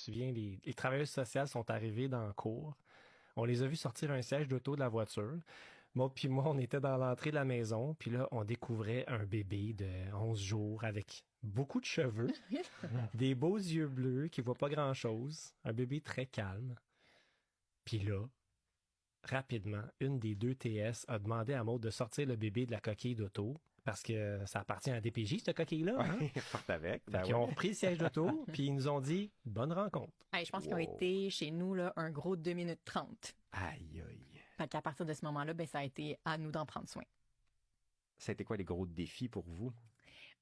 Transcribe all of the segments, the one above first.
souviens, les travailleuses sociales sont arrivées dans le cours. On les a vus sortir un siège d'auto de la voiture. Maud puis moi, on était dans l'entrée de la maison, puis là, on découvrait un bébé de 11 jours avec beaucoup de cheveux, des beaux yeux bleus qui voient pas grand-chose, un bébé très calme. Puis là, rapidement, une des deux TS a demandé à Maud de sortir le bébé de la coquille d'auto, parce que ça appartient à DPJ, cette coquille-là. Hein? Ouais, porte avec. Fait Ben qu'ils ont ouais. repris le siège d'auto, puis ils nous ont dit « Bonne rencontre ». Hey, je pense qu'ils ont Wow. été chez nous là, un gros 2 minutes 30. Aïe, aïe. Fait qu'à partir de ce moment-là, ben, ça a été à nous d'en prendre soin. Ça a été quoi les gros défis pour vous?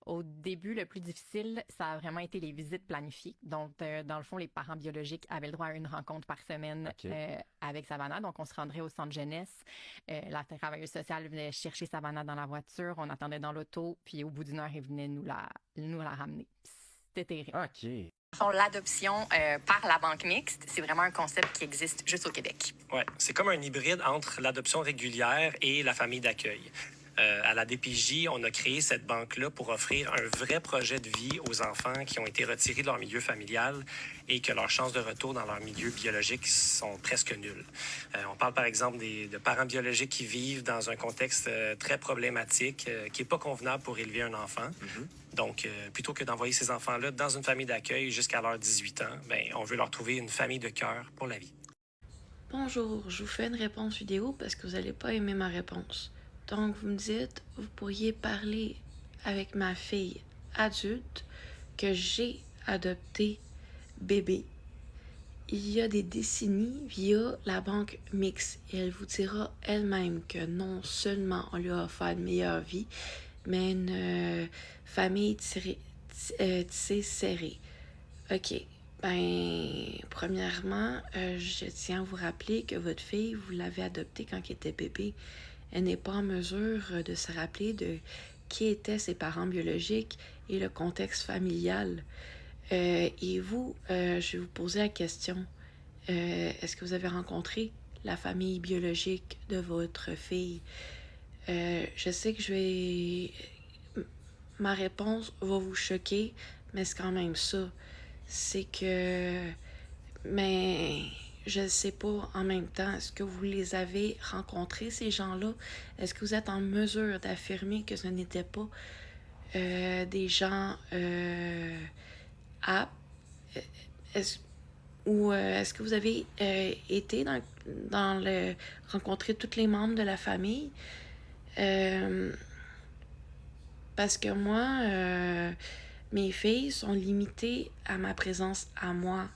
Au début, le plus difficile, ça a vraiment été les visites planifiées. Donc, dans le fond, les parents biologiques avaient le droit à une rencontre par semaine OK. avec Savannah. Donc, on se rendrait au centre jeunesse. La travailleuse sociale venait chercher Savannah dans la voiture. On attendait dans l'auto. Puis, au bout d'une heure, elle venait nous la ramener. C'était terrible. OK. Font l'adoption par la banque mixte, c'est vraiment un concept qui existe juste au Québec. Ouais, c'est comme un hybride entre l'adoption régulière et la famille d'accueil. À la DPJ, on a créé cette banque-là pour offrir un vrai projet de vie aux enfants qui ont été retirés de leur milieu familial et que leurs chances de retour dans leur milieu biologique sont presque nulles. On parle par exemple de parents biologiques qui vivent dans un contexte très problématique, qui n'est pas convenable pour élever un enfant. Donc, plutôt que d'envoyer ces enfants-là dans une famille d'accueil jusqu'à leurs 18 ans, ben, on veut leur trouver une famille de cœur pour la vie. Bonjour, je vous fais une réponse vidéo parce que vous n'allez pas aimer ma réponse. Donc, vous me dites, vous pourriez parler avec ma fille adulte que j'ai adopté bébé il y a des décennies via la banque mixte. Et elle vous dira elle-même que non seulement on lui a offert une meilleure vie, mais une famille tissée serrée. OK. Ben, premièrement, je tiens à vous rappeler que votre fille, vous l'avez adoptée quand elle était bébé. Elle n'est pas en mesure de se rappeler de qui étaient ses parents biologiques et le contexte familial. Et vous, je vais vous poser la question. Est-ce que vous avez rencontré la famille biologique de votre fille? Je sais que ma réponse va vous choquer, mais c'est quand même ça. C'est que... Mais je ne sais pas en même temps. Est-ce que vous les avez rencontrés, ces gens-là? Est-ce que vous êtes en mesure d'affirmer que ce n'étaient pas des gens aptes? Est-ce que vous avez été rencontrer tous les membres de la famille? Parce que moi, mes filles sont limitées à ma présence à moi